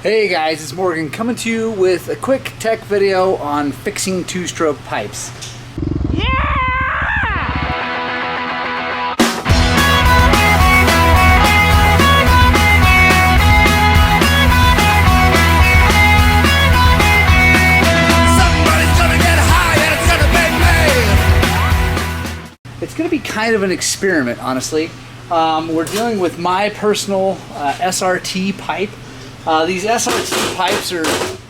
Hey guys, it's Morgan coming to you with a quick tech video on fixing two-stroke pipes. It's going to be kind of an experiment, honestly. We're dealing with my personal SRT pipe. These SRT pipes are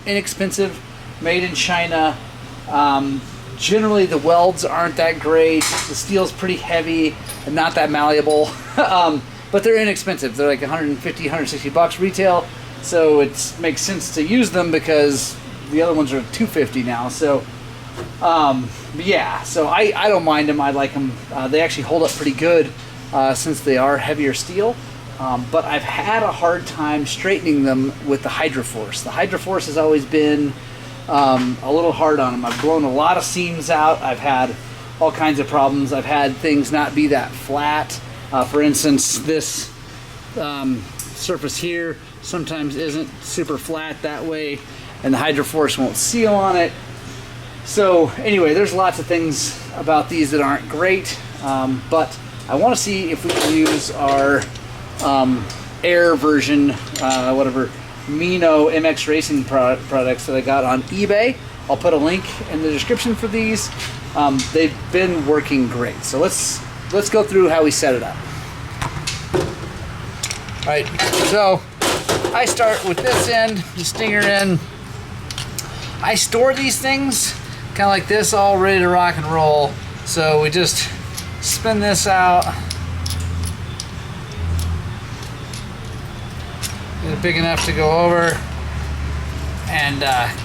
inexpensive, made in China. Generally the welds aren't that great. The steel's pretty heavy and not that malleable, but they're inexpensive. They're like 150, 160 bucks retail, so it makes sense to use them because the other ones are 250 now. So yeah, so I don't mind them. I like them. They actually hold up pretty good since they are heavier steel. But I've had a hard time straightening them with the Hydroforce. The Hydroforce has always been a little hard on them. I've blown a lot of seams out. I've had all kinds of problems. I've had things not be that flat. For instance, this surface here sometimes isn't super flat that way, and the Hydroforce won't seal on it. So anyway, there's lots of things about these that aren't great, but I want to see if we can use our air version, whatever, Mino MX Racing products that I got on eBay. I'll put a link in the description for these. They've been working great. So let's go through how we set it up. All right, so I start with this end, the stinger end. I store these things kind of like this, all ready to rock and roll. So we just spin this out. Get it big enough to go over and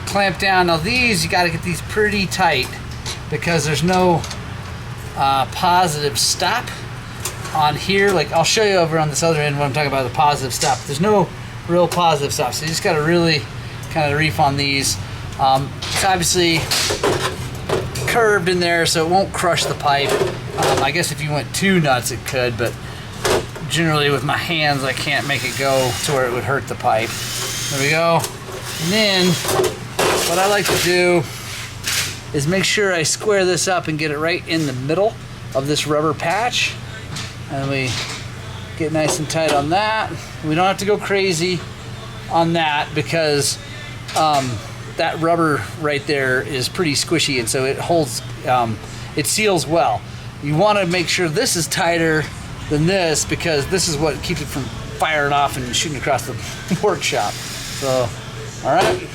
clamp down. Now these, you got to get these pretty tight because there's no positive stop on here. Like I'll show you over on this other end when I'm talking about the positive stop. There's no real positive stop, so you just got to really kind of reef on these. It's obviously curved in there so it won't crush the pipe. I guess if you went too nuts it could, but generally with my hands I can't make it go to where it would hurt the pipe. There we go. And then what I like to do is make sure I square this up and get it right in the middle of this rubber patch, and we get nice and tight on that. We don't have to go crazy on that because that rubber right there is pretty squishy, and so it holds, it seals well. You want to make sure this is tighter than this because this is what keeps it from firing off and shooting across the workshop. So, all right.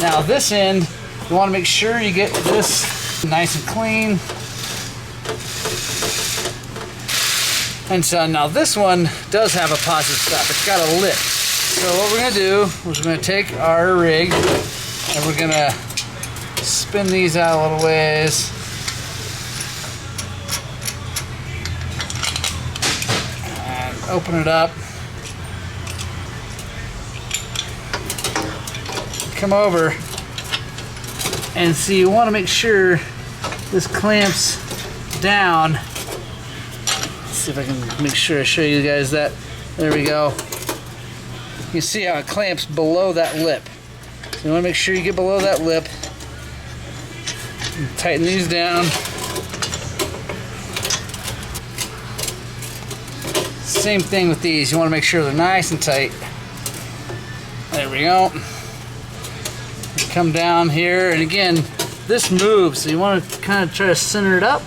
Now this end, you want to make sure you get this nice and clean. And so now this one does have a positive stop. It's got a lip. So what we're going to do is we're going to take our rig and we're going to spin these out a little ways. And open it up. Come over and see, you want to make sure this clamps down. Let's see if I can make sure I show you guys that. There we go. You see how it clamps below that lip. So you want to make sure you get below that lip. And tighten these down. Same thing with these. You want to make sure they're nice and tight. There we go. Come down here, and again, this moves, so you want to kind of try to center it up.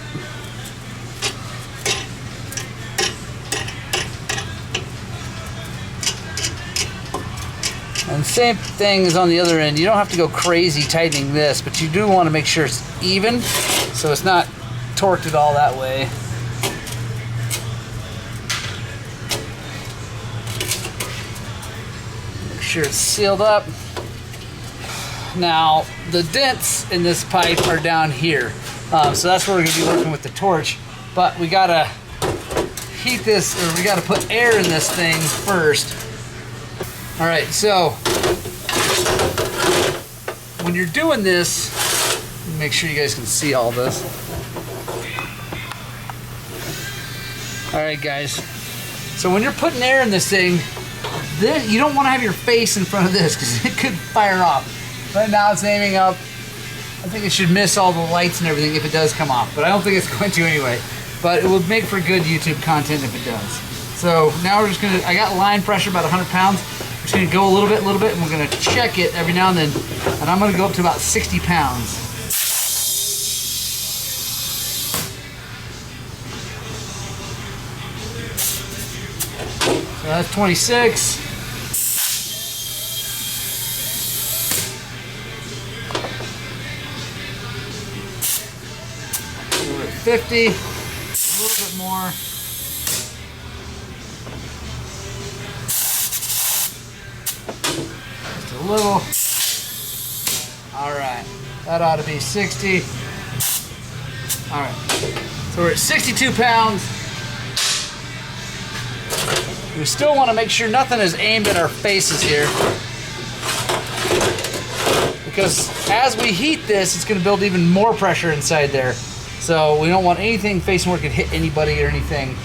And same thing is on the other end. You don't have to go crazy tightening this, but you do want to make sure it's even, so it's not torqued it all that way. Make sure it's sealed up. Now, the dents in this pipe are down here, so that's where we're going to be working with the torch. But we got to heat this, or we got to put air in this thing first. All right, so when you're doing this, make sure you guys can see all this. All right, guys. So when you're putting air in this thing, this, you don't want to have your face in front of this because it could fire off. Right now it's aiming up. I think it should miss all the lights and everything if it does come off, but I don't think it's going to anyway. But it will make for good YouTube content if it does. So now we're just gonna, I got line pressure about 100 pounds. We're just gonna go a little bit, and we're gonna check it every now and then. And I'm gonna go up to about 60 pounds. So that's 26. We're at 50. A little bit more. Just a little. All right. That ought to be 60. All right. So we're at 62 pounds. We still want to make sure nothing is aimed at our faces here, because as we heat this, it's going to build even more pressure inside there. So we don't want anything facing where it could hit anybody or anything.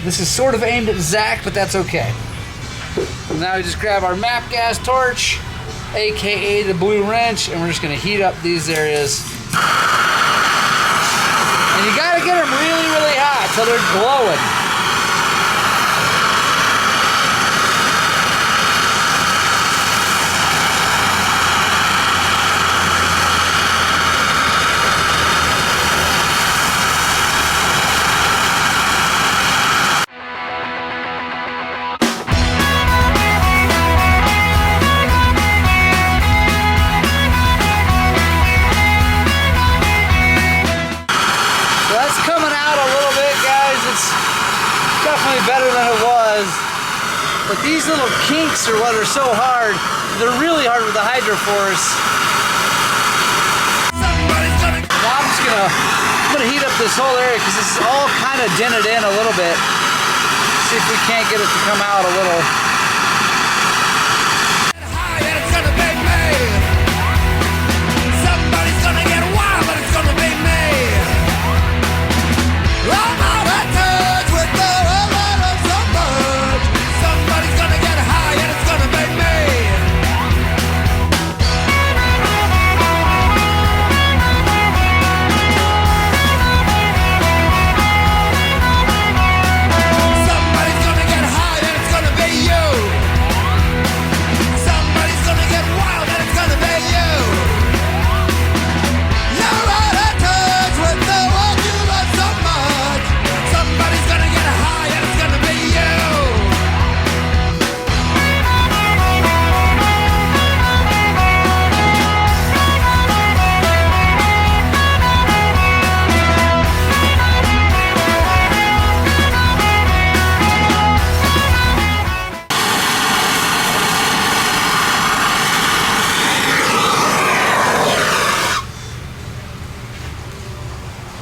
This is sort of aimed at Zach, but that's okay. So now we just grab our map gas torch, aka the blue wrench, and we're just going to heat up these areas. And you got to get them really, really hot till they're glowing. Better than it was, but these little kinks are what are so hard. They're really hard with the Hydroforce. Now I'm gonna heat up this whole area because this is all kind of dented in a little bit. See if we can't get it to come out a little.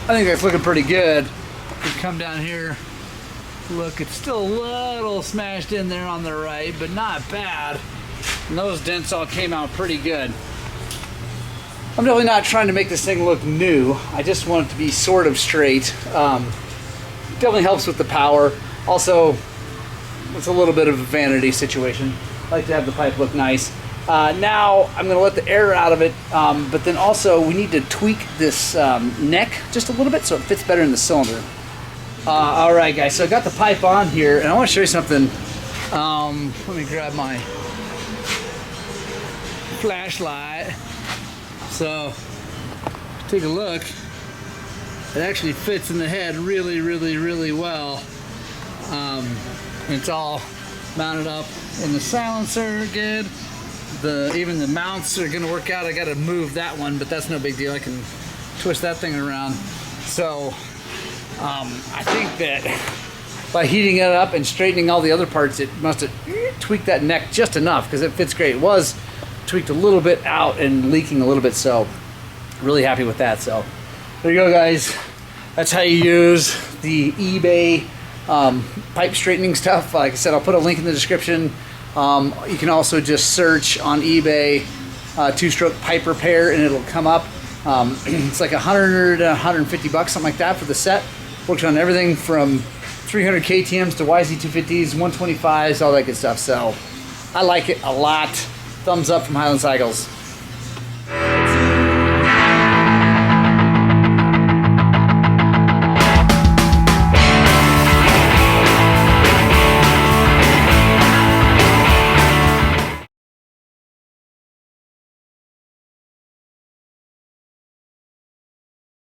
I think that's looking pretty good. You come down here, look, it's still a little smashed in there on the right, but not bad. And those dents all came out pretty good. I'm definitely not trying to make this thing look new. I just want it to be sort of straight. Definitely helps with the power. Also, it's a little bit of a vanity situation. I like to have the pipe look nice. Now I'm going to let the air out of it, but then also we need to tweak this neck just a little bit so it fits better in the cylinder. Alright guys, so I got the pipe on here and I want to show you something. Let me grab my flashlight. So take a look. It actually fits in the head really, really, really well. It's all mounted up in the silencer good. Even the mounts are going to work out. I got to move that one, but that's no big deal. I can twist that thing around. So I think that by heating it up and straightening all the other parts, it must have tweaked that neck just enough because it fits great. It was tweaked a little bit out and leaking a little bit, so really happy with that. So there you go, guys. That's how you use the eBay pipe straightening stuff. Like I said, I'll put a link in the description. You can also just search on eBay two-stroke pipe repair and it'll come up. It's like 100 to 150 bucks, something like that for the set. Works on everything from 300 KTMs to YZ250s, 125s, all that good stuff. So I like it a lot. Thumbs up from Highland Cycles.